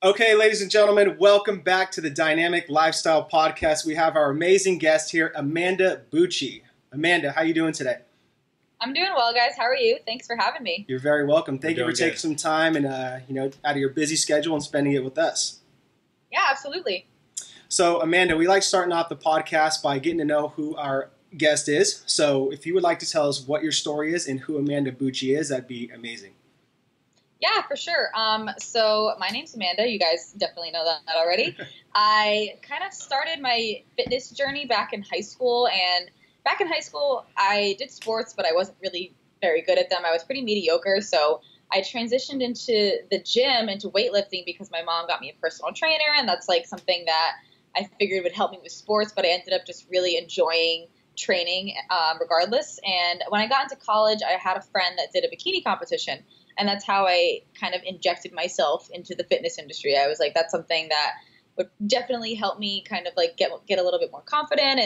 Okay, ladies and gentlemen, welcome back to the Dynamic Lifestyle Podcast. We have our amazing guest here, Amanda Bucci. Amanda, how are you doing today? I'm doing well, guys. How are you? Thanks for having me. You're very welcome. Thank you for taking some time and out of your busy schedule and spending it with us. Yeah, absolutely. So, Amanda, we like starting off the podcast by getting to know who our guest is. So, if you would like to tell us what your story is and who Amanda Bucci is, that'd be amazing. Yeah, for sure. So my name's Amanda. You guys definitely know that already. I kind of started my fitness journey back in high school, and back in high school, I did sports, but I wasn't really very good at them. I was pretty mediocre, so I transitioned into the gym, into weightlifting, because my mom got me a personal trainer, and that's like something that I figured would help me with sports, but I ended up just really enjoying training regardless. And when I got into college, I had a friend that did a bikini competition. And that's how I kind of injected myself into the fitness industry. I was like, that's something that would definitely help me kind of like get a little bit more confident.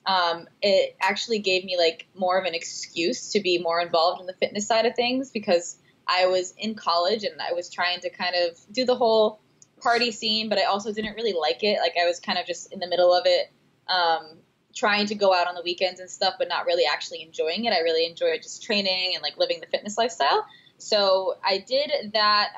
And it actually gave me like more of an excuse to be more involved in the fitness side of things, because I was in college and I was trying to kind of do the whole party scene, but I also didn't really like it. Like I was kind of just in the middle of it, trying to go out on the weekends and stuff, but not really actually enjoying it. I really enjoyed just training and like living the fitness lifestyle. So I did that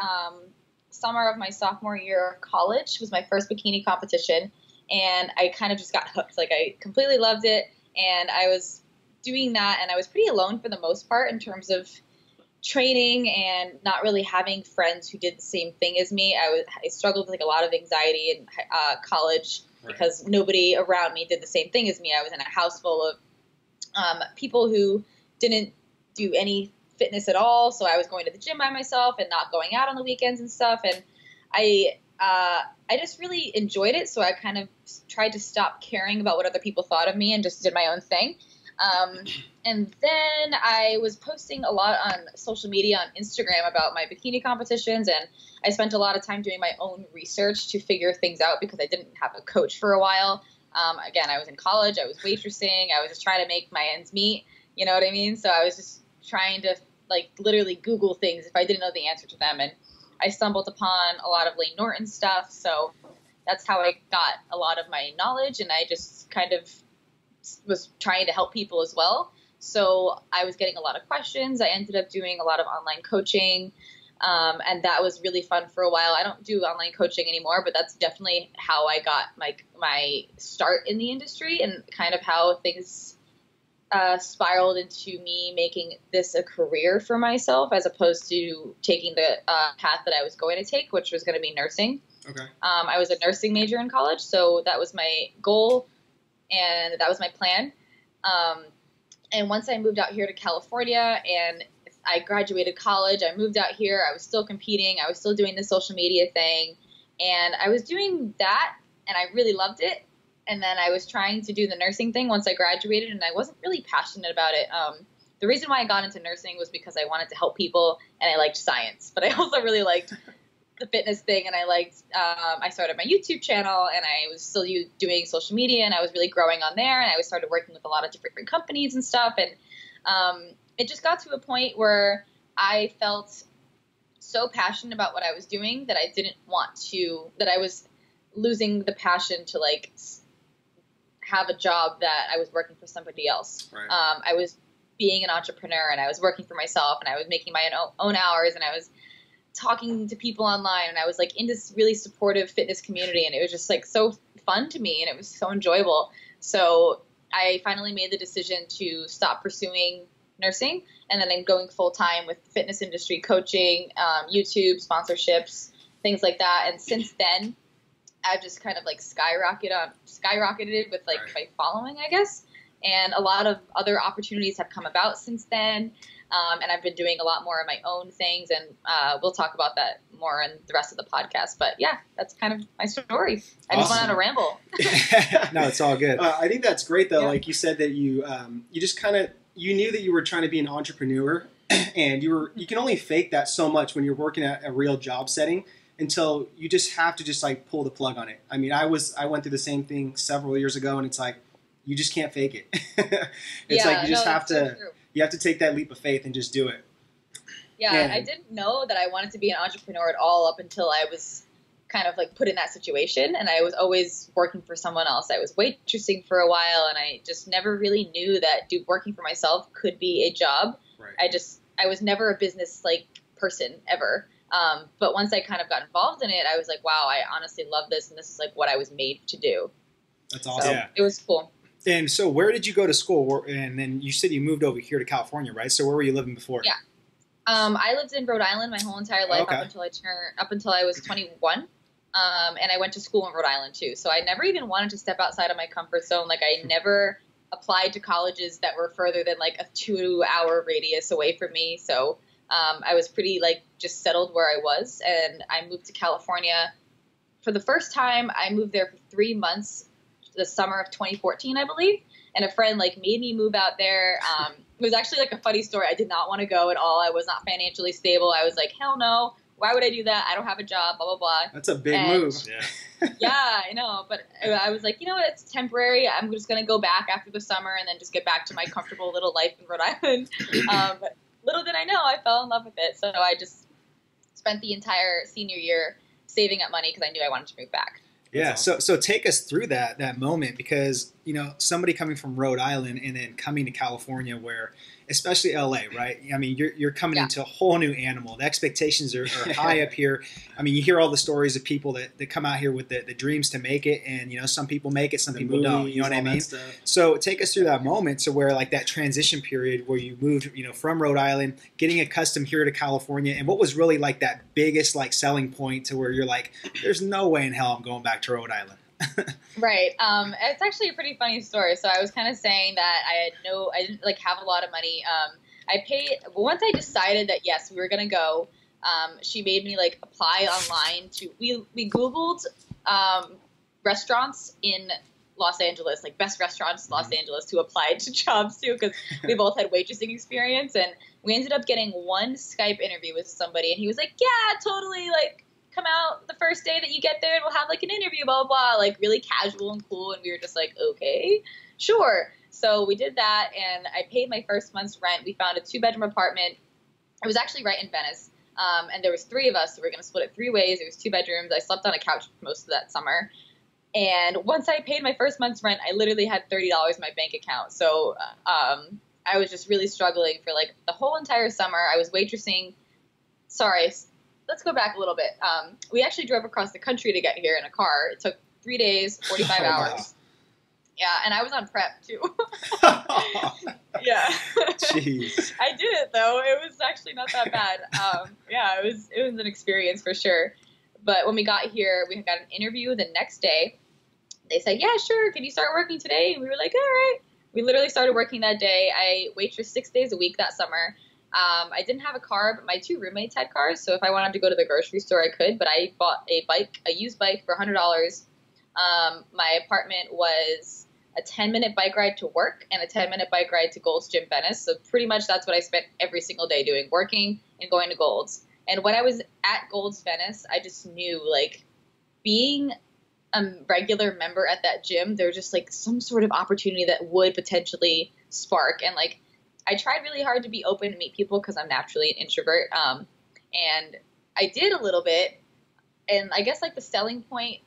summer of my sophomore year of college. Was my first bikini competition, and I kind of just got hooked. Like I completely loved it, and I was doing that, and I was pretty alone for the most part in terms of training and not really having friends who did the same thing as me. I struggled with like a lot of anxiety in college because nobody around me did the same thing as me. I was in a house full of people who didn't do any fitness at all, so I was going to the gym by myself and not going out on the weekends and stuff, and I just really enjoyed it, so I kind of tried to stop caring about what other people thought of me and just did my own thing. And then I was posting a lot on social media, on Instagram, about my bikini competitions, and I spent a lot of time doing my own research to figure things out because I didn't have a coach for a while. Again, I was in college, I was waitressing, I was just trying to make my ends meet, you know what I mean? So I was just trying to like literally Google things if I didn't know the answer to them. And I stumbled upon a lot of Layne Norton stuff. So that's how I got a lot of my knowledge. And I just kind of was trying to help people as well. So I was getting a lot of questions. I ended up doing a lot of online coaching. And that was really fun for a while. I don't do online coaching anymore, but that's definitely how I got my start in the industry, and kind of how things spiraled into me making this a career for myself, as opposed to taking the path that I was going to take, which was going to be nursing. Okay. I was a nursing major in college, so that was my goal, and that was my plan. And once I moved out here to California and I graduated college, I moved out here, I was still competing, I was still doing the social media thing, and I was doing that, and I really loved it. And then I was trying to do the nursing thing once I graduated, and I wasn't really passionate about it. The reason why I got into nursing was because I wanted to help people, and I liked science. But I also really liked the fitness thing, and I started my YouTube channel, and I was still doing social media, and I was really growing on there, and I started working with a lot of different companies and stuff. And it just got to a point where I felt so passionate about what I was doing that I was losing the passion to like have a job that I was working for somebody else. Right. I was being an entrepreneur, and I was working for myself, and I was making my own hours, and I was talking to people online, and I was like in this really supportive fitness community, and it was just like so fun to me, and it was so enjoyable. So I finally made the decision to stop pursuing nursing, and then I'm going full time with the fitness industry, coaching, YouTube, sponsorships, things like that. And since then, I've just kind of like skyrocketed with like my following, I guess. And a lot of other opportunities have come about since then. And I've been doing a lot more of my own things, and we'll talk about that more in the rest of the podcast. But yeah, that's kind of my story. I just went on a ramble. No, it's all good. I think that's great though. Yeah. Like you said that you just kind of, you knew that you were trying to be an entrepreneur, and you can only fake that so much when you're working at a real job setting, until you just have to just like pull the plug on it. I mean, I went through the same thing several years ago, and it's like, you just can't fake it. It's like you just have to, you have to take that leap of faith and just do it. Yeah, and I didn't know that I wanted to be an entrepreneur at all up until I was kind of like put in that situation, and I was always working for someone else. I was waitressing for a while, and I just never really knew that working for myself could be a job. Right. I was never a business like person ever. But once I kind of got involved in it, I was like, wow, I honestly love this, and this is like what I was made to do. That's awesome. So it was cool. And so where did you go to school? And then you said you moved over here to California, right? So where were you living before? Yeah. I lived in Rhode Island my whole entire life up until I was 21. And I went to school in Rhode Island too. So I never even wanted to step outside of my comfort zone. Like I never applied to colleges that were further than like a 2-hour radius away from me. So I was pretty like just settled where I was, and I moved to California for the first time. I moved there for 3 months, the summer of 2014, I believe. And a friend like made me move out there. It was actually like a funny story. I did not want to go at all. I was not financially stable. I was like, hell no. Why would I do that? I don't have a job, blah, blah, blah. That's a big move. Yeah. Yeah, I know. But I was like, you know what? It's temporary. I'm just going to go back after the summer and then just get back to my comfortable little life in Rhode Island. But little did I know, I fell in love with it. So I just spent the entire senior year saving up money because I knew I wanted to move back. Yeah. Awesome. So take us through that moment, because, you know, somebody coming from Rhode Island and then coming to California, where, especially LA, right? I mean, you're coming into a whole new animal. The expectations are high up here. I mean, you hear all the stories of people that come out here with the dreams to make it, and, you know, some people make it, some people don't. You know what I mean? So take us through that moment to where, like, that transition period where you moved, you know, from Rhode Island, getting accustomed here to California, and what was really like that biggest like selling point to where you're like, there's no way in hell I'm going back to Rhode Island. Right. It's actually a pretty funny story. So I was kind of saying that I didn't like have a lot of money. Once I decided that yes, we were going to go, she made me like apply online we Googled, restaurants in Los Angeles, like best restaurants in Los Angeles to apply to jobs to, because we both had waitressing experience, and we ended up getting one Skype interview with somebody, and he was like, yeah, totally, like, come out the first day that you get there and we'll have like an interview, blah, blah, blah, like really casual and cool. And we were just like, okay, sure. So we did that, and I paid my first month's rent. We found a 2-bedroom apartment. It was actually right in Venice. And there was 3 of us, so we were going to split it 3 ways. It was 2 bedrooms. I slept on a couch most of that summer. And once I paid my first month's rent, I literally had $30 in my bank account. So I was just really struggling for like the whole entire summer. I was waitressing. Sorry, let's go back a little bit. We actually drove across the country to get here in a car. It took 3 days, 45 hours. Wow. Yeah, and I was on prep too. Yeah. Jeez. I did it though. It was actually not that bad. Yeah, it was an experience for sure. But when we got here, we got an interview the next day. They said, yeah, sure. Can you start working today? And we were like, all right. We literally started working that day. I waitressed 6 days a week that summer. I didn't have a car, but my 2 roommates had cars. So if I wanted to go to the grocery store, I could. But I bought a used bike for $100. My apartment was a 10-minute bike ride to work and a 10-minute bike ride to Gold's Gym Venice. So pretty much that's what I spent every single day doing, working and going to Gold's. And when I was at Gold's Venice, I just knew, like, being a regular member at that gym, there was just, like, some sort of opportunity that would potentially spark. And, like, I tried really hard to be open to meet people because I'm naturally an introvert. And I did a little bit. And I guess, like, the selling point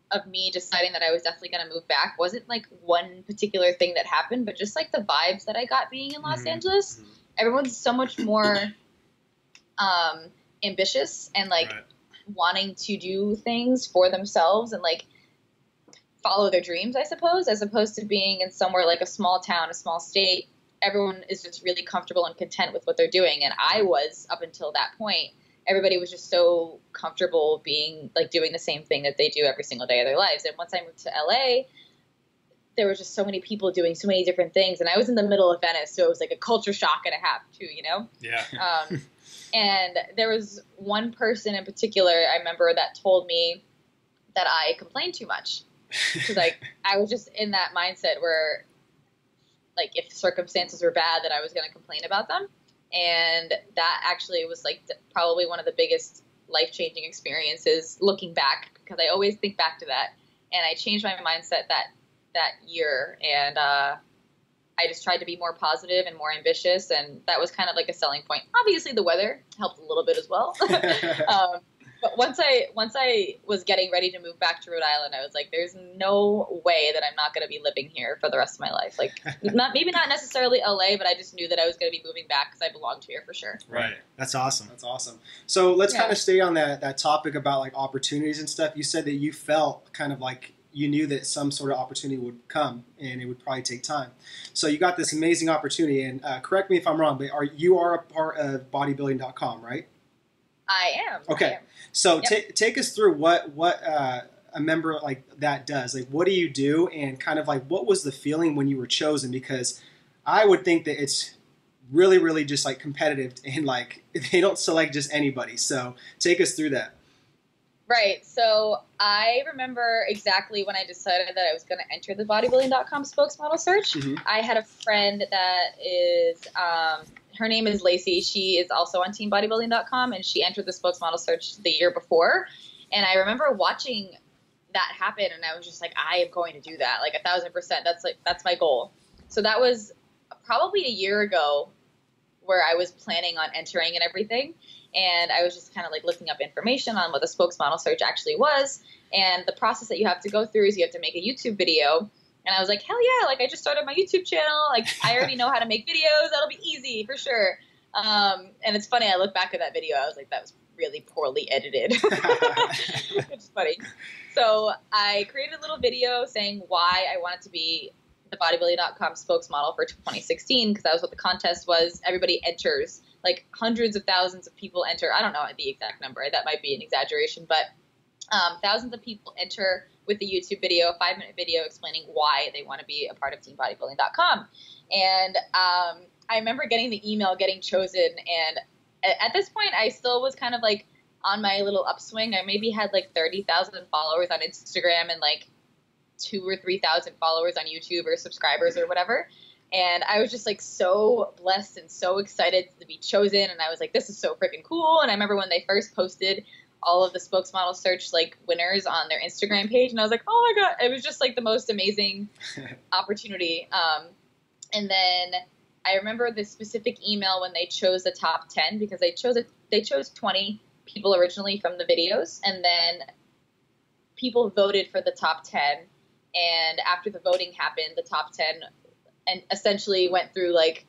of me deciding that I was definitely going to move back wasn't, like, one particular thing that happened, but just, like, the vibes that I got being in Los Angeles. Everyone's so much more ambitious and, like, wanting to do things for themselves and, like, follow their dreams, I suppose, as opposed to being in somewhere like a small town, a small state. Everyone is just really comfortable and content with what they're doing. And I was, up until that point, everybody was just so comfortable being, like, doing the same thing that they do every single day of their lives. And once I moved to LA, there were just so many people doing so many different things. And I was in the middle of Venice, so it was like a culture shock and a half too, you know? Yeah. And there was one person in particular, I remember, that told me that I complained too much. Because, like, I was just in that mindset where, like, if circumstances were bad, that I was going to complain about them. And that actually was, like, probably one of the biggest life-changing experiences looking back, because I always think back to that. And I changed my mindset that year, and I just tried to be more positive and more ambitious, and that was kind of like a selling point. Obviously, the weather helped a little bit as well. But once I was getting ready to move back to Rhode Island, I was like, there's no way that I'm not going to be living here for the rest of my life. Like, maybe not necessarily LA, but I just knew that I was going to be moving back because I belonged here for sure. Right. That's awesome. That's awesome. So let's kind of stay on that topic about like opportunities and stuff. You said that you felt kind of like you knew that some sort of opportunity would come and it would probably take time. So you got this amazing opportunity, and correct me if I'm wrong, but you are a part of bodybuilding.com, right? I am. Okay. I am. So take us through what a member like that does. Like, what do you do, and kind of like what was the feeling when you were chosen? Because I would think that it's really, really just like competitive, and like they don't select just anybody. So take us through that. Right. So I remember exactly when I decided that I was going to enter the bodybuilding.com spokesmodel search. Mm-hmm. I had a friend that is, her name is Lacey. She is also on teambodybuilding.com, and she entered the spokesmodel search the year before. And I remember watching that happen, and I was just like, I am going to do that. Like 1,000%. That's my goal. So that was probably a year ago where I was planning on entering and everything. And I was just kind of like looking up information on what the spokesmodel search actually was. And the process that you have to go through is you have to make a YouTube video. And I was like, hell yeah, like I just started my YouTube channel. Like I already know how to make videos. That'll be easy for sure. And it's funny, I look back at that video, I was like, that was really poorly edited. It's funny. So I created a little video saying why I wanted to be the bodybuilding.com spokesmodel for 2016, because that was what the contest was. Everybody enters. Like hundreds of thousands of people enter. I don't know the exact number. That might be an exaggeration, but thousands of people enter with a YouTube video, a 5-minute video explaining why they want to be a part of teambodybuilding.com. And I remember getting the email, getting chosen. And at this point, I still was kind of like on my little upswing. I maybe had like 30,000 followers on Instagram and like 2,000 or 3,000 followers on YouTube or subscribers or whatever. And I was just like so blessed and so excited to be chosen. And I was like, this is so freaking cool. And I remember when they first posted all of the spokesmodel search like winners on their Instagram page. And I was like, oh my God, it was just like the most amazing opportunity. And then I remember this specific email when they chose the top 10, because they chose 20 people originally from the videos. And then people voted for the top 10. And after the voting happened, the top 10 and essentially went through like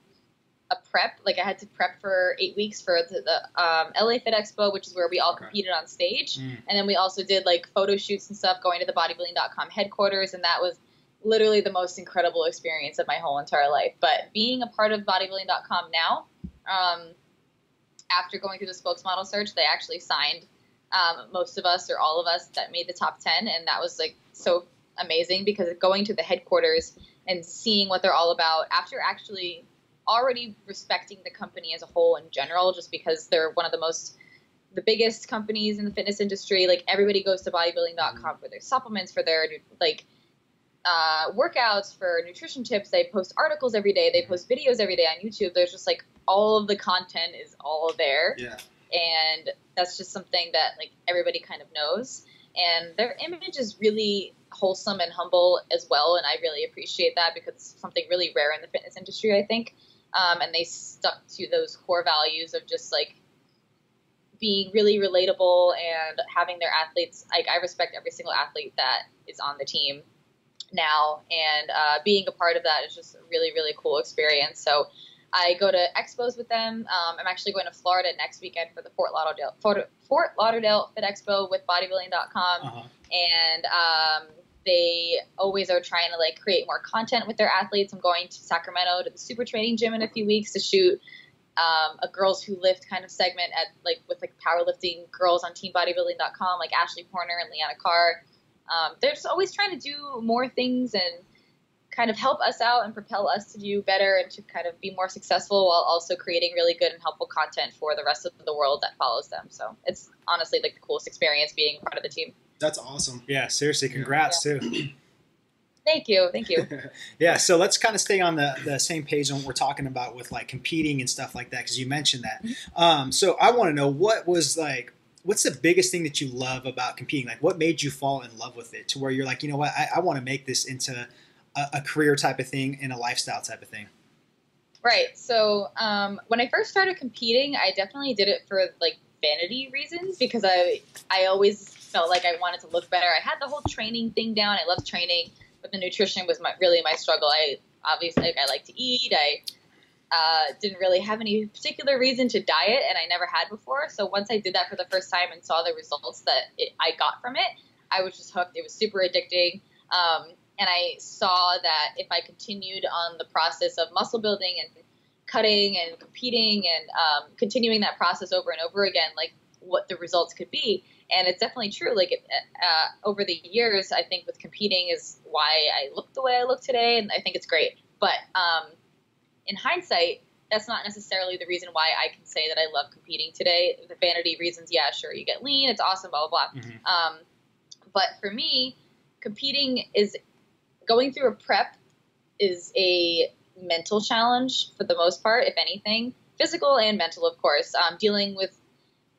a prep. Like I had to prep for 8 weeks for the LA Fit Expo, which is where we all competed on stage. And then we also did like photo shoots and stuff going to the bodybuilding.com headquarters. And that was literally the most incredible experience of my whole entire life. But being a part of bodybuilding.com now, after going through the spokesmodel search, they actually signed most of us or all of us that made the top 10. And that was like so amazing, because going to the headquarters and seeing what they're all about after actually already respecting the company as a whole in general, just because they're one of the biggest companies in the fitness industry. Like everybody goes to bodybuilding.com for their supplements, for their like workouts, for nutrition tips. They post articles every day. They post videos every day on YouTube. There's just like all of the content is all there. Yeah. And that's just something that like everybody kind of knows. And their image is really wholesome and humble as well, and I really appreciate that, because it's something really rare in the fitness industry, I think. And they stuck to those core values of just like being really relatable and having their athletes. Like I respect every single athlete that is on the team now, and being a part of that is just a really, really cool experience. So I go to expos with them. I'm actually going to Florida next weekend for the Fort Lauderdale Fit Expo with bodybuilding.com. And they always are trying to like create more content with their athletes. I'm going to Sacramento to the Super Training Gym in a few weeks to shoot a Girls Who Lift kind of segment at like with like powerlifting girls on teambodybuilding.com, like Ashley Horner and Leanna Carr. They're just always trying to do more things and kind of help us out and propel us to do better and to kind of be more successful, while also creating really good and helpful content for the rest of the world that follows them. So it's honestly like the coolest experience being part of the team. That's awesome. Yeah, seriously, congrats too. Thank you. Thank you. Yeah, so let's kind of stay on the same page on what we're talking about with like competing and stuff like that, because you mentioned that. So I want to know, what's the biggest thing that you love about competing? Like what made you fall in love with it to where you're like, you know what, I want to make this into a career type of thing and a lifestyle type of thing? Right. So when I first started competing, I definitely did it for like vanity reasons, because I always felt like I wanted to look better. I had the whole training thing down. I loved training, but the nutrition was really my struggle. I like to eat. I didn't really have any particular reason to diet, and I never had before. So once I did that for the first time and saw the results that I got from it, I was just hooked. It was super addicting. And I saw that if I continued on the process of muscle building and cutting and competing and continuing that process over and over again, like what the results could be. And it's definitely true. Like over the years, I think with competing is why I look the way I look today, and I think it's great. But in hindsight, that's not necessarily the reason why I can say that I love competing today. The vanity reasons, yeah, sure, you get lean, it's awesome, blah, blah, blah. Mm-hmm. But for me, competing is going through a prep is a mental challenge for the most part, if anything. Physical and mental, of course. Dealing with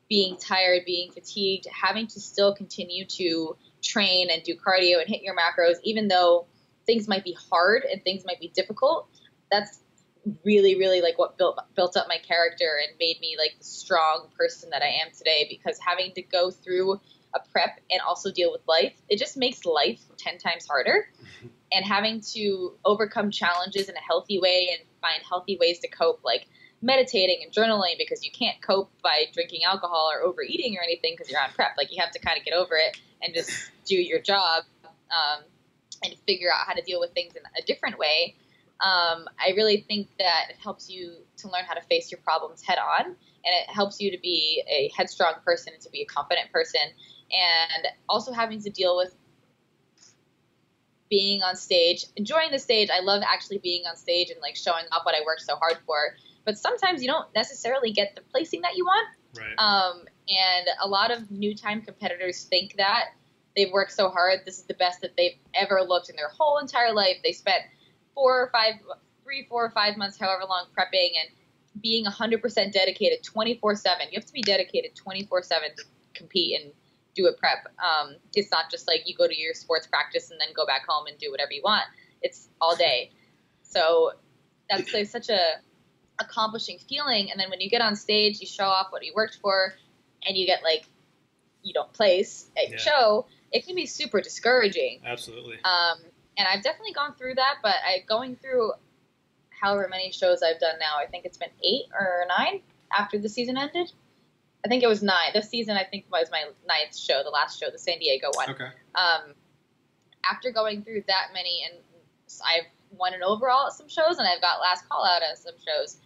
being tired, being fatigued, having to still continue to train and do cardio and hit your macros, even though things might be hard and things might be difficult. That's really, really like what built up my character and made me like the strong person that I am today, because having to go through a prep and also deal with life, it just makes life 10 times harder. And having to overcome challenges in a healthy way and find healthy ways to cope, like meditating and journaling, because you can't cope by drinking alcohol or overeating or anything because you're on prep. Like you have to kind of get over it and just do your job and figure out how to deal with things in a different way. I really think that it helps you to learn how to face your problems head on, and it helps you to be a headstrong person and to be a confident person, and also having to deal with being on stage, enjoying the stage. I love actually being on stage and like showing off what I worked so hard for, but sometimes you don't necessarily get the placing that you want. Right. And a lot of new time competitors think that they've worked so hard, this is the best that they've ever looked in their whole entire life. They spent 4 or 5 months, however long, prepping and being 100% dedicated 24/7. You have to be dedicated 24/7 to compete and do a prep. It's not just like you go to your sports practice and then go back home and do whatever you want. It's all day. So that's like such a accomplishing feeling. And then when you get on stage, you show off what you worked for, and you get like, you don't place at your show, it can be super discouraging. Absolutely. And I've definitely gone through that, but going through however many shows I've done now, I think it's been 8 or 9 after the season ended. I think it was 9. This season, I think, was my 9th show, the last show, the San Diego one. Okay. After going through that many, and I've won an overall at some shows, and I've got last call out at some shows,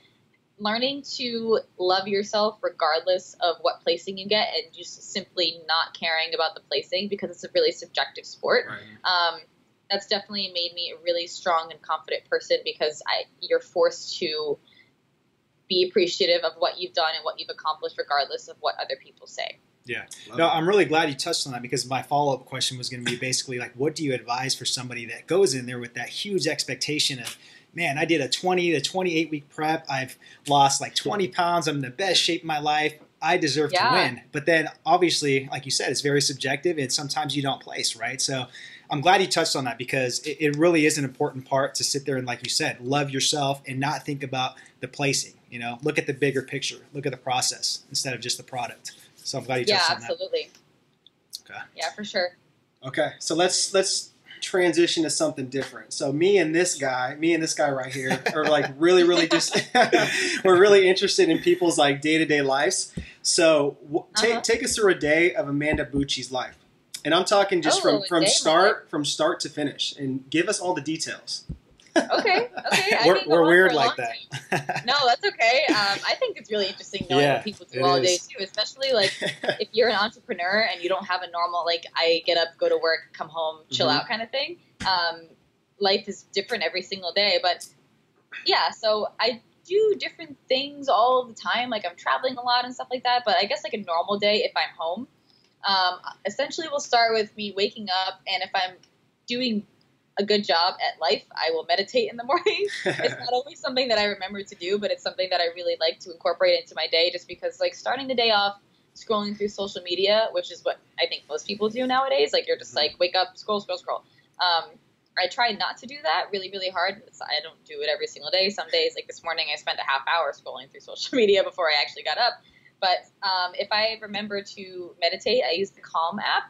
learning to love yourself regardless of what placing you get, and just simply not caring about the placing, because it's a really subjective sport. Right. That's definitely made me a really strong and confident person, because you're forced to be appreciative of what you've done and what you've accomplished regardless of what other people say. Yeah. No, I'm really glad you touched on that, because my follow-up question was going to be basically like, what do you advise for somebody that goes in there with that huge expectation of, man, I did a 20 to 28 week prep. I've lost like 20 pounds. I'm in the best shape of my life. I deserve to win. But then obviously, like you said, it's very subjective, and sometimes you don't place, right? So I'm glad you touched on that, because it really is an important part to sit there and, like you said, love yourself and not think about the placing. You know, look at the bigger picture, look at the process instead of just the product. So I'm glad you touched on that. Yeah, absolutely. Okay. Yeah, for sure. Okay, so let's transition to something different. So me and this guy right here are like really just we're really interested in people's like day-to-day lives. So take us through a day of Amanda Bucci's life, and I'm talking just from start to finish, and give us all the details. Okay. We're weird like that. No, that's okay. I think it's really interesting knowing what people do all day too, especially like if you're an entrepreneur and you don't have a normal, like, I get up, go to work, come home, chill out kind of thing. Life is different every single day, but yeah, so I do different things all the time. Like I'm traveling a lot and stuff like that, but I guess like a normal day if I'm home, essentially we'll start with me waking up, and if I'm doing a good job at life, I will meditate in the morning. It's not always something that I remember to do, but it's something that I really like to incorporate into my day, just because like starting the day off scrolling through social media, which is what I think most people do nowadays, like you're just like wake up, scroll. I try not to do that really hard. I don't do it every single day. Some days, like this morning, I spent a half hour scrolling through social media before I actually got up. But if I remember to meditate, I use the Calm app,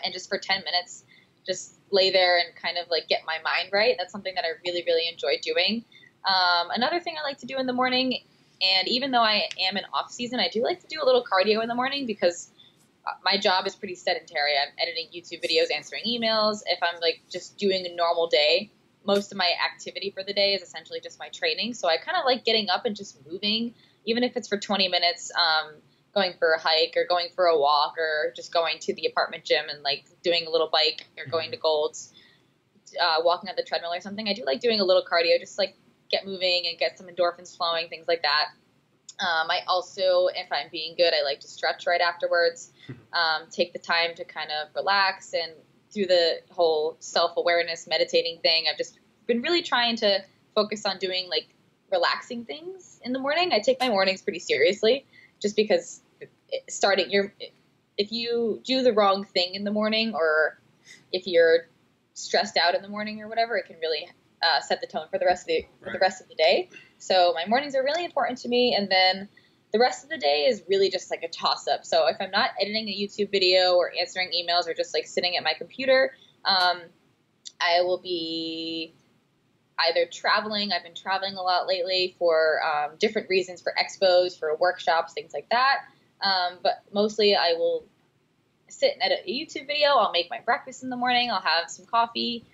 and just for 10 minutes, just lay there and kind of like get my mind right. That's something that I really, really enjoy doing. Another thing I like to do in the morning, and even though I am in off season, I do like to do a little cardio in the morning because my job is pretty sedentary. I'm editing YouTube videos, answering emails. If I'm like just doing a normal day, most of my activity for the day is essentially just my training. So I kind of like getting up and just moving, even if it's for 20 minutes, going for a hike or going for a walk or just going to the apartment gym and like doing a little bike or going to Gold's, walking on the treadmill or something. I do like doing a little cardio, just like get moving and get some endorphins flowing, things like that. I also, if I'm being good, I like to stretch right afterwards, take the time to kind of relax, and through the whole self-awareness meditating thing, I've just been really trying to focus on doing like relaxing things in the morning. I take my mornings pretty seriously just because if you do the wrong thing in the morning, or if you're stressed out in the morning or whatever, it can really set the tone for the rest of the day. So my mornings are really important to me, and then the rest of the day is really just like a toss-up. So if I'm not editing a YouTube video or answering emails or just like sitting at my computer, I will be either traveling. I've been traveling a lot lately for different reasons, for expos, for workshops, things like that. But mostly I will sit and edit a YouTube video. I'll make my breakfast in the morning. I'll have some coffee.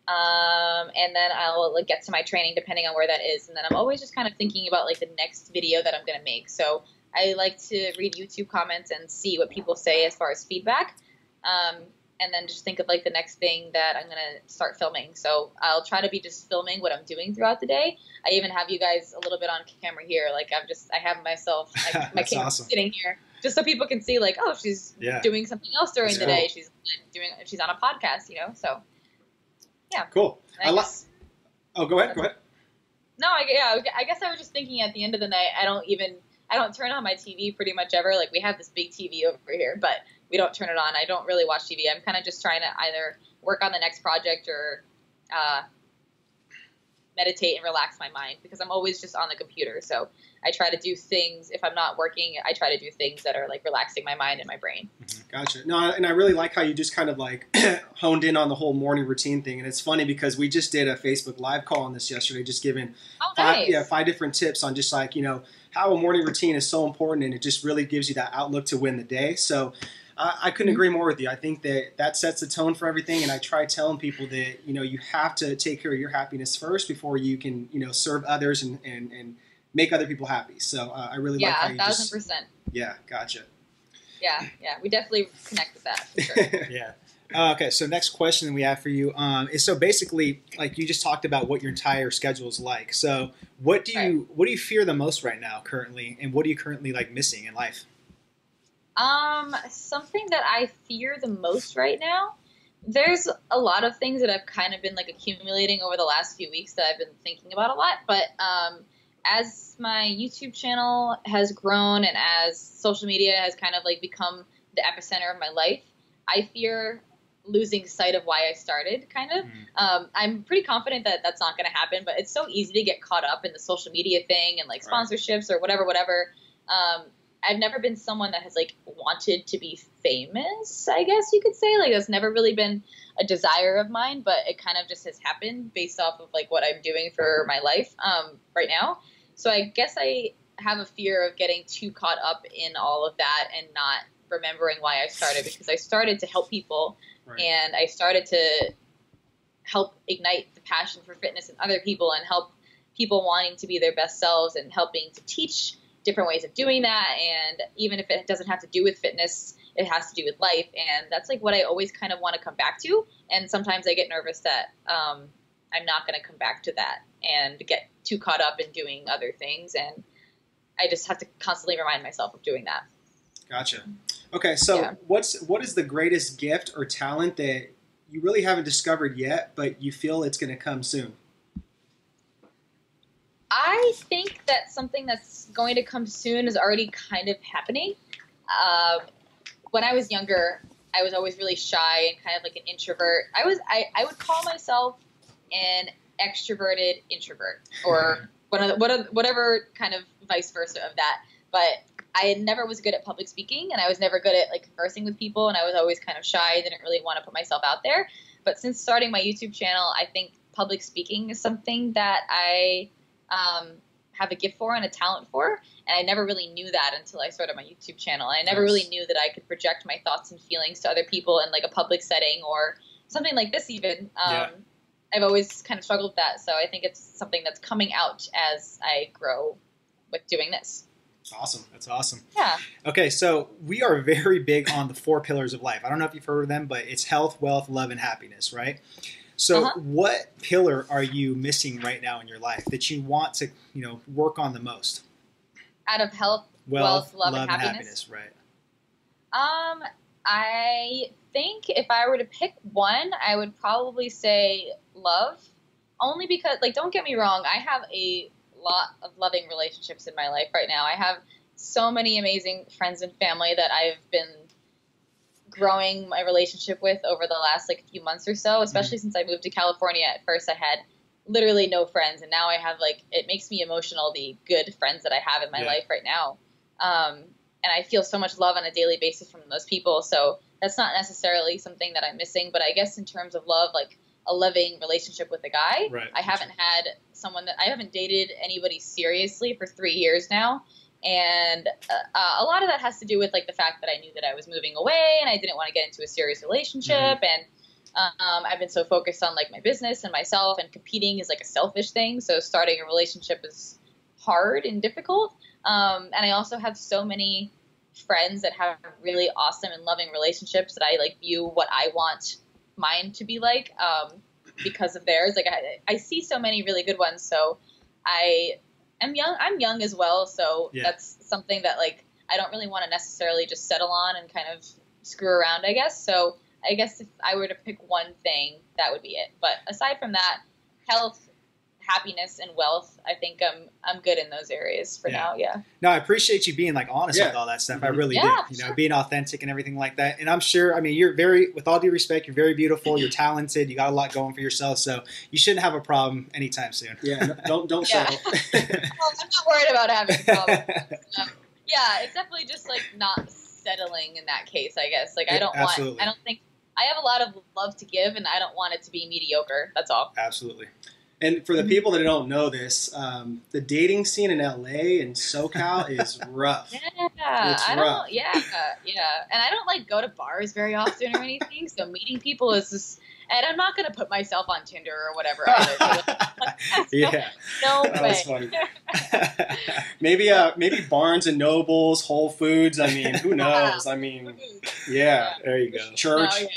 And then I'll like get to my training depending on where that is. And then I'm always just kind of thinking about like the next video that I'm going to make. So I like to read YouTube comments and see what people say as far as feedback. And then just think of like the next thing that I'm going to start filming. So I'll try to be just filming what I'm doing throughout the day. I even have you guys a little bit on camera here. Like I have myself, my camera sitting here just so people can see like, oh, she's doing something else during the day. She's on a podcast, you know? So yeah. Cool. Oh, go ahead. No, I guess I was just thinking at the end of the night, I don't turn on my TV pretty much ever. Like we have this big TV over here, but we don't turn it on. I don't really watch TV. I'm kind of just trying to either work on the next project or meditate and relax my mind, because I'm always just on the computer. So I try to do things, if I'm not working, I try to do things that are like relaxing my mind and my brain. Gotcha. No, and I really like how you just kind of like honed in on the whole morning routine thing. And it's funny because we just did a Facebook Live call on this yesterday, just giving five different tips on just like, you know, how a morning routine is so important, and it just really gives you that outlook to win the day. So I couldn't agree more with you. I think that sets the tone for everything, and I try telling people that, you know, you have to take care of your happiness first before you can, you know, serve others and make other people happy. So I really like how you 1,000%. Yeah, gotcha. Yeah, we definitely connect with that for sure. Yeah. Okay, so next question we have for you is, so basically, like you just talked about what your entire schedule is like. So what do you fear the most right now currently, and what are you currently like missing in life? Something that I fear the most right now, there's a lot of things that I've kind of been like accumulating over the last few weeks that I've been thinking about a lot. But as my YouTube channel has grown and as social media has kind of like become the epicenter of my life, I fear losing sight of why I started, kind of. I'm pretty confident that that's not going to happen, but it's so easy to get caught up in the social media thing and like sponsorships or whatever. I've never been someone that has like wanted to be famous, I guess you could say. Like that's never really been a desire of mine, but it kind of just has happened based off of like what I'm doing for my life right now. So I guess I have a fear of getting too caught up in all of that and not remembering why I started, because I started to help people and I started to help ignite the passion for fitness in other people and help people wanting to be their best selves and helping to teach different ways of doing that. And even if it doesn't have to do with fitness, it has to do with life. And that's like what I always kind of want to come back to. And sometimes I get nervous that I'm not going to come back to that and get too caught up in doing other things. And I just have to constantly remind myself of doing that. Gotcha. Okay. So what is the greatest gift or talent that you really haven't discovered yet, but you feel it's going to come soon? I think that something that's going to come soon is already kind of happening. When I was younger, I was always really shy and kind of like an introvert. I would call myself an extroverted introvert, or whatever kind of vice versa of that. but I never was good at public speaking, and I was never good at like conversing with people, and I was always kind of shy, didn't really want to put myself out there. But since starting my YouTube channel, I think public speaking is something that I have a gift for and a talent for, and I never really knew that until I started my YouTube channel. I never really knew that I could project my thoughts and feelings to other people in like a public setting or something like this even. I've always kind of struggled with that, so I think it's something that's coming out as I grow with doing this. Awesome. That's awesome. Yeah. Okay, so we are very big on the 4 pillars of life. I don't know if you've heard of them, but it's health, wealth, love, and happiness, right? So what pillar are you missing right now in your life that you want to, work on the most? Out of health, wealth, love, and happiness? Right. I think if I were to pick one, I would probably say love. Only because, like, don't get me wrong, I have a lot of loving relationships in my life right now. I have so many amazing friends and family that I've been growing my relationship with over the last like few months or so, especially since I moved to California. At first I had literally no friends, and now I have like, it makes me emotional, the good friends that I have in my life right now. And I feel so much love on a daily basis from those people. So that's not necessarily something that I'm missing, but I guess in terms of love, like a loving relationship with a guy, I haven't had someone that I haven't dated anybody seriously for 3 years now. And a lot of that has to do with like the fact that I knew that I was moving away and I didn't want to get into a serious relationship. And I've been so focused on like my business and myself, and competing is like a selfish thing. So starting a relationship is hard and difficult. And I also have so many friends that have really awesome and loving relationships that I like view what I want mine to be like because of theirs. Like I see so many really good ones. So I'm young as well, so that's something that like I don't really want to necessarily just settle on and kind of screw around, I guess. So I guess if I were to pick one thing, that would be it. But aside from that, health, happiness, and wealth, I think I'm good in those areas for now. Yeah. No, I appreciate you being like honest with all that stuff. I really do. Being authentic and everything like that. And I'm sure, I mean, you're very, with all due respect, you're very beautiful. You're talented. You got a lot going for yourself. So you shouldn't have a problem anytime soon. Yeah. Don't settle. Well, I'm not worried about having a problem. Yeah, it's definitely just like not settling in that case, I guess. Like I don't think I have a lot of love to give, and I don't want it to be mediocre. That's all. Absolutely. And for the people that don't know this, the dating scene in LA and SoCal is rough. Yeah, it's rough. And I don't like go to bars very often or anything, so meeting people is just. And I'm not going to put myself on Tinder or whatever. No way. That's funny. Maybe Barnes and Nobles, Whole Foods. I mean, who knows? I mean, there you go. Church.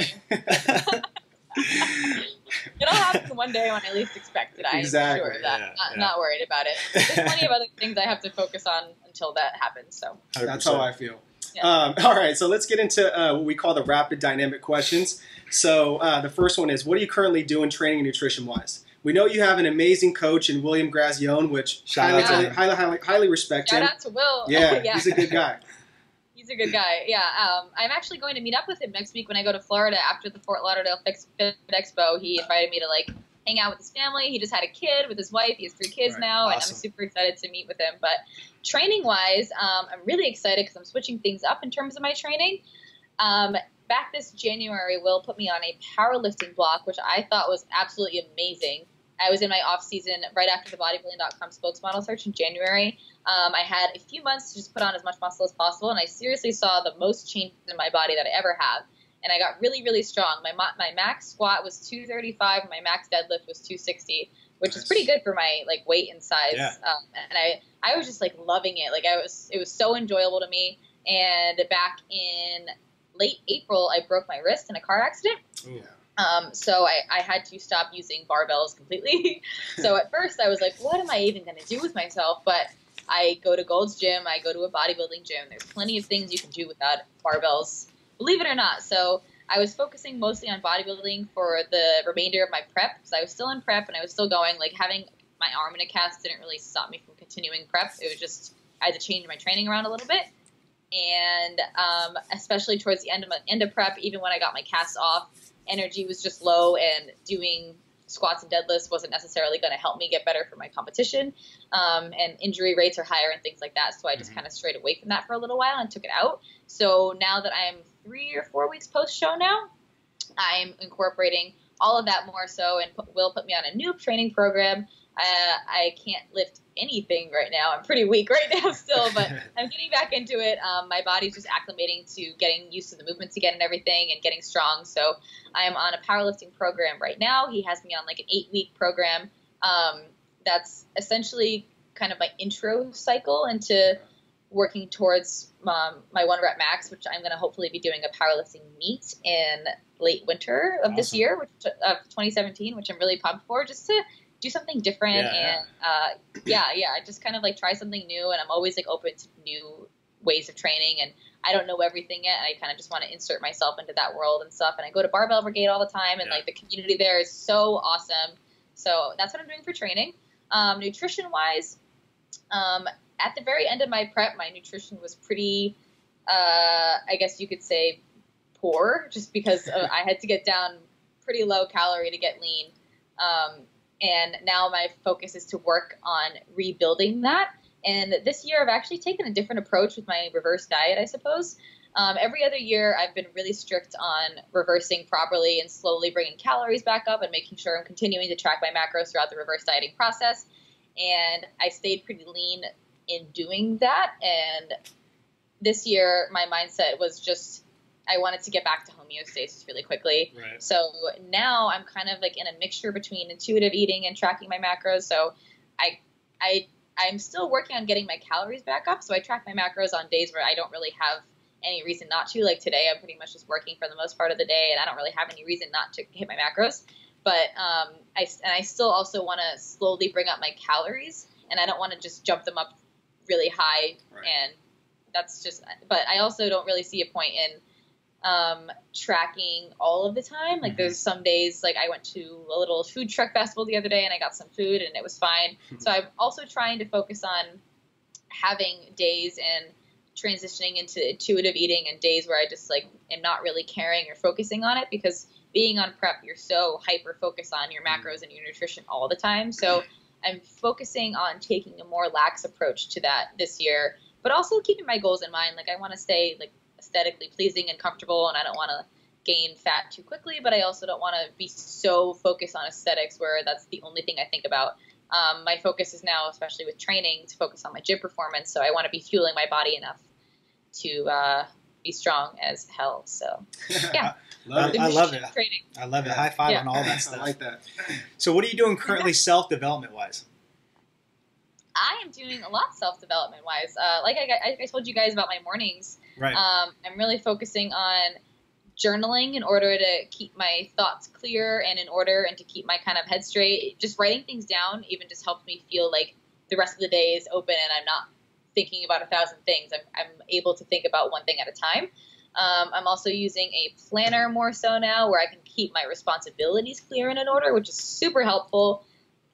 It'll happen one day when I least expect it. I'm sure of that. Not worried about it. There's plenty of other things I have to focus on until that happens. So 100%. That's how I feel. Yeah. All right, so let's get into what we call the rapid dynamic questions. So the first one is, what are you currently doing training and nutrition-wise? We know you have an amazing coach in William Grazione, which highly respect him. Shout out to Will. Yeah, he's a good guy. He's a good guy. Yeah, I'm actually going to meet up with him next week when I go to Florida after the Fort Lauderdale Fit Expo. He invited me to like hang out with his family. He just had a kid with his wife. He has 3 kids now, and I'm super excited to meet with him. But training-wise, I'm really excited because I'm switching things up in terms of my training. Back this January, Will put me on a powerlifting block, which I thought was absolutely amazing. I was in my off-season right after the bodybuilding.com spokesmodel search in January. I had a few months to just put on as much muscle as possible, and I seriously saw the most change in my body that I ever have. And I got really, really strong. My max squat was 235, and my max deadlift was 260, which is pretty good for my like weight and size. Yeah. And I was just like loving it. Like it was so enjoyable to me. And back in late April, I broke my wrist in a car accident. Ooh. So I had to stop using barbells completely. So at first I was like, what am I even going to do with myself? But I go to Gold's Gym. I go to a bodybuilding gym. There's plenty of things you can do without barbells, believe it or not. So I was focusing mostly on bodybuilding for the remainder of my prep because I was still in prep and I was still going. Like having my arm in a cast didn't really stop me from continuing prep. It was just I had to change my training around a little bit. And especially towards the end of prep, even when I got my cast off, energy was just low, and doing squats and deadlifts wasn't necessarily going to help me get better for my competition. And injury rates are higher and things like that. So I just kind of strayed away from that for a little while and took it out. So now that I'm 3 or 4 weeks post-show now, I'm incorporating all of that more so, and will put me on a new training program. I can't lift anything right now. I'm pretty weak right now still, but I'm getting back into it. My body's just acclimating to getting used to the movements again and everything and getting strong. So I'm on a powerlifting program right now. He has me on like an 8-week program. That's essentially kind of my intro cycle into working towards my 1 rep max, which I'm going to hopefully be doing a powerlifting meet in late winter of this year, of 2017, which I'm really pumped for, just to do something different. And I just kind of like try something new, and I'm always like open to new ways of training, and I don't know everything yet. I kind of just want to insert myself into that world and stuff. And I go to Barbell Brigade all the time, and like the community there is so awesome. So that's what I'm doing for training. Nutrition wise, at the very end of my prep, my nutrition was pretty, I guess you could say, poor, just because I had to get down pretty low calorie to get lean. And now my focus is to work on rebuilding that. And this year I've actually taken a different approach with my reverse diet, I suppose. Every other year I've been really strict on reversing properly and slowly bringing calories back up and making sure I'm continuing to track my macros throughout the reverse dieting process. And I stayed pretty lean in doing that. And this year my mindset was just, I wanted to get back to homeostasis really quickly. Right. So now I'm kind of like in a mixture between intuitive eating and tracking my macros. So I'm still working on getting my calories back up. So I track my macros on days where I don't really have any reason not to. Like today, I'm pretty much just working for the most part of the day, and I don't really have any reason not to hit my macros. But I still also want to slowly bring up my calories, and I don't want to just jump them up really high. Right. And that's just. But I also don't really see a point in tracking all of the time. Like there's some days, like I went to a little food truck festival the other day and I got some food and it was fine. So I'm also trying to focus on having days and transitioning into intuitive eating and days where I just like am not really caring or focusing on it, because being on prep, you're so hyper focused on your macros and your nutrition all the time. So I'm focusing on taking a more lax approach to that this year, but also keeping my goals in mind. Like I want to stay like aesthetically pleasing and comfortable, and I don't want to gain fat too quickly, but I also don't want to be so focused on aesthetics where that's the only thing I think about. My focus is now, especially with training, to focus on my gym performance. So I want to be fueling my body enough to be strong as hell. So yeah. I love it. Training. I love it. High five on all that stuff. I like that. So what are you doing currently self-development wise? I am doing a lot self-development wise. Like I told you guys about my mornings. Right. I'm really focusing on journaling in order to keep my thoughts clear and in order and to keep my kind of head straight. Just writing things down even just helps me feel like the rest of the day is open and I'm not thinking about 1,000 things. I'm able to think about one thing at a time. I'm also using a planner more so now where I can keep my responsibilities clear and in order, which is super helpful.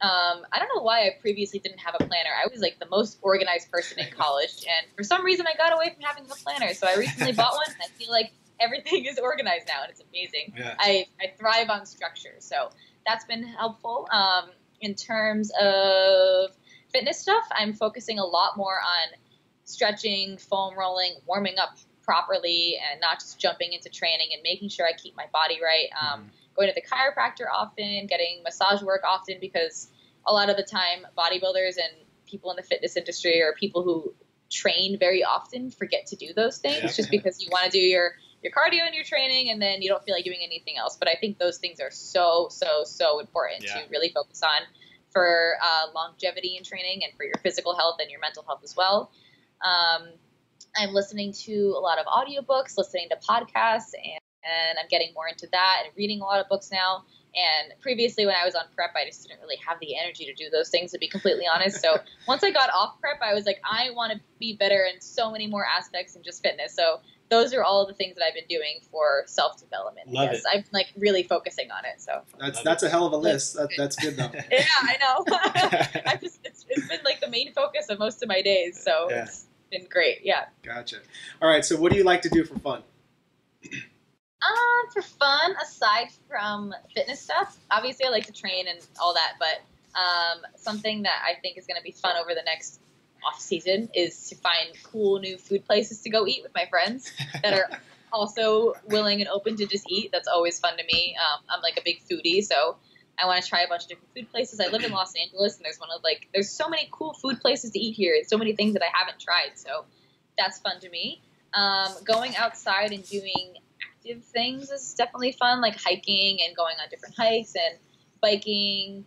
I don't know why I previously didn't have a planner. I was like the most organized person in college, and for some reason I got away from having a planner. So I recently bought one, and I feel like everything is organized now, and it's amazing. Yeah. I thrive on structure, so that's been helpful. In terms of fitness stuff, I'm focusing a lot more on stretching, foam rolling, warming up properly, and not just jumping into training, and making sure I keep my body right. Going to the chiropractor often, getting massage work often, because a lot of the time bodybuilders and people in the fitness industry or people who train very often forget to do those things just because you want to do your cardio and your training and then you don't feel like doing anything else. But I think those things are so important to really focus on for longevity in training and for your physical health and your mental health as well. I'm listening to a lot of audiobooks, listening to podcasts, and I'm getting more into that and reading a lot of books now. And previously when I was on prep, I just didn't really have the energy to do those things, to be completely honest. So once I got off prep, I was like, I want to be better in so many more aspects than just fitness. So those are all the things that I've been doing for self-development. Love it. I'm like really focusing on it. So that's a hell of a list. That's good though. Yeah, I know. It's been like the main focus of most of my days. So it's been great. Yeah. Gotcha. All right. So what do you like to do for fun? For fun, aside from fitness stuff, obviously I like to train and all that, but something that I think is going to be fun over the next off season is to find cool new food places to go eat with my friends that are also willing and open to just eat. That's always fun to me. I'm like a big foodie, so I want to try a bunch of different food places. I live in Los Angeles, and there's so many cool food places to eat here, and so many things that I haven't tried. So that's fun to me. Going outside and doing active things is definitely fun, like hiking and going on different hikes and biking.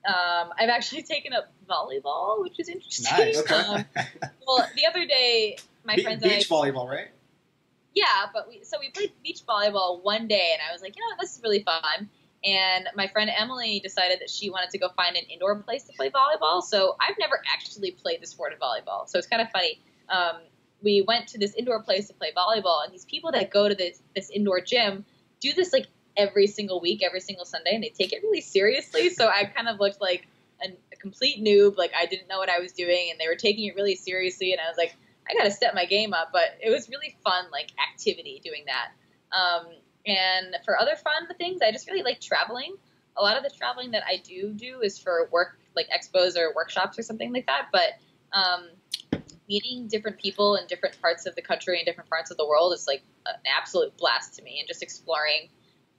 I've actually taken up volleyball, which is interesting. Nice. Okay. Well, the other day, my friends and I... Beach volleyball, right? Yeah, but we played beach volleyball one day, and I was like, this is really fun. And my friend Emily decided that she wanted to go find an indoor place to play volleyball. So I've never actually played the sport of volleyball. So it's kind of funny. We went to this indoor place to play volleyball, and these people that go to this indoor gym do this like every single week, every single Sunday, and they take it really seriously. So I kind of looked like a complete noob, like I didn't know what I was doing, and they were taking it really seriously, and I was like, I got to step my game up. But it was really fun, like activity doing that. And for other fun things, I just really like traveling. A lot of the traveling that I do is for work, like expos or workshops or something like that. But meeting different people in different parts of the country and different parts of the world is like an absolute blast to me, and just exploring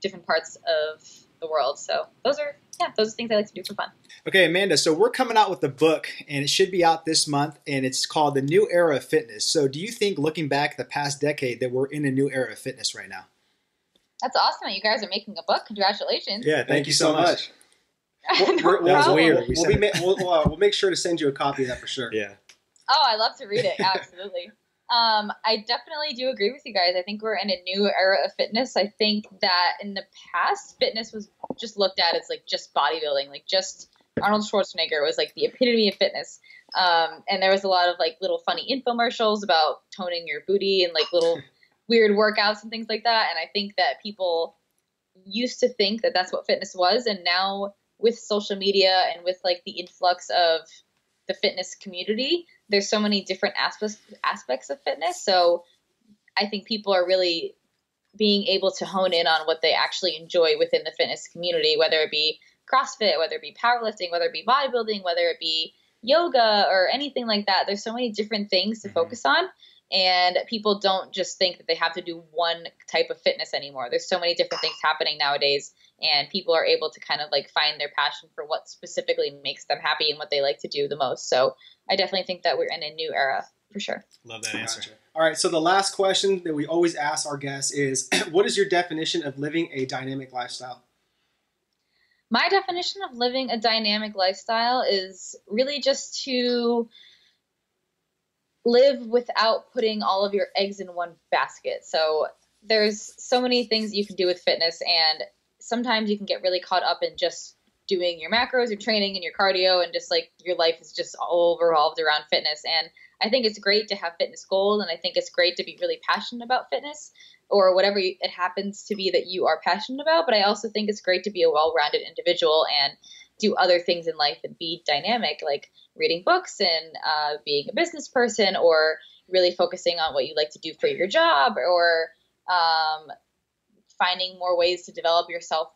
different parts of the world. So those are things I like to do for fun. Okay, Amanda, so we're coming out with a book, and it should be out this month, and it's called The New Era of Fitness. So do you think, looking back at the past decade, that we're in a new era of fitness right now? That's awesome. You guys are making a book. Congratulations. Yeah, thank you so much. We'll make sure to send you a copy of that for sure. Yeah. Oh, I love to read it. Absolutely. I definitely do agree with you guys. I think we're in a new era of fitness. I think that in the past, fitness was just looked at as like just bodybuilding, like just Arnold Schwarzenegger was like the epitome of fitness. And there was a lot of like little funny infomercials about toning your booty and like little weird workouts and things like that. And I think that people used to think that that's what fitness was. And now with social media and with like the influx of the fitness community, there's so many different aspects of fitness. So I think people are really being able to hone in on what they actually enjoy within the fitness community, whether it be CrossFit, whether it be powerlifting, whether it be bodybuilding, whether it be yoga or anything like that. There's so many different things to focus on. And people don't just think that they have to do one type of fitness anymore. There's so many different things happening nowadays, and people are able to kind of like find their passion for what specifically makes them happy and what they like to do the most. So I definitely think that we're in a new era for sure. Love that answer. Gotcha. All right. So the last question that we always ask our guests is, what is your definition of living a dynamic lifestyle? My definition of living a dynamic lifestyle is really just to live without putting all of your eggs in one basket. So there's so many things you can do with fitness, and sometimes you can get really caught up in just doing your macros, your training, and your cardio, and just like your life is just all revolved around fitness. And I think it's great to have fitness goals, and I think it's great to be really passionate about fitness or whatever it happens to be that you are passionate about. But I also think it's great to be a well-rounded individual and do other things in life and be dynamic, like reading books and being a business person, or really focusing on what you like to do for your job, or finding more ways to develop yourself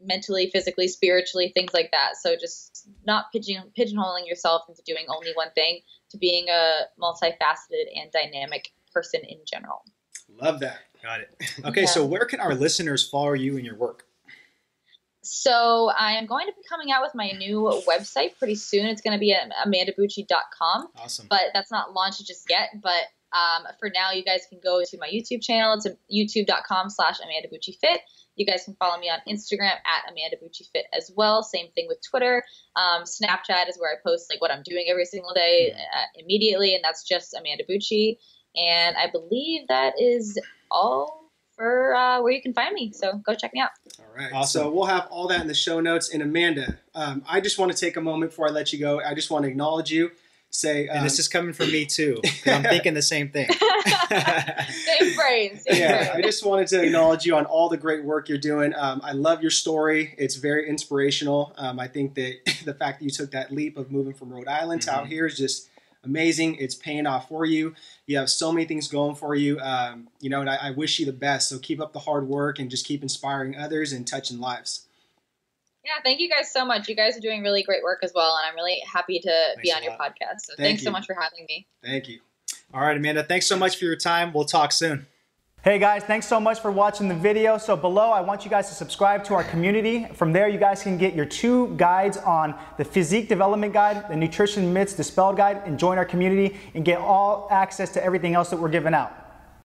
mentally, physically, spiritually, things like that. So just not pigeonholing yourself into doing only one thing, to being a multifaceted and dynamic person in general. Love that. Got it. Okay, so where can our listeners follow you and your work? So I am going to be coming out with my new website pretty soon. It's going to be at amandabucci.com. Awesome. But that's not launched just yet. But for now, you guys can go to my YouTube channel. It's youtube.com/amandabuccifit. You guys can follow me on Instagram at amandabuccifit as well. Same thing with Twitter. Snapchat is where I post like what I'm doing every single day immediately, and that's just Amanda Bucci. And I believe that is all for where you can find me. So go check me out. All right. Awesome. So we'll have all that in the show notes. And Amanda, I just want to take a moment before I let you go. I just want to acknowledge you. Say, and this is coming from me too. I'm thinking the same thing. Same brain. I just wanted to acknowledge you on all the great work you're doing. I love your story. It's very inspirational. I think that the fact that you took that leap of moving from Rhode Island to out here is just amazing. It's paying off for you. You have so many things going for you. You know, and I wish you the best. So keep up the hard work and just keep inspiring others and touching lives. Yeah, thank you guys so much. You guys are doing really great work as well, and I'm really happy to be on your podcast. So thanks so much for having me. Thank you. All right, Amanda, thanks so much for your time. We'll talk soon. Hey guys, thanks so much for watching the video. So below, I want you guys to subscribe to our community. From there, you guys can get your 2 guides on the Physique Development Guide, the Nutrition Myths Dispelled Guide, and join our community and get all access to everything else that we're giving out.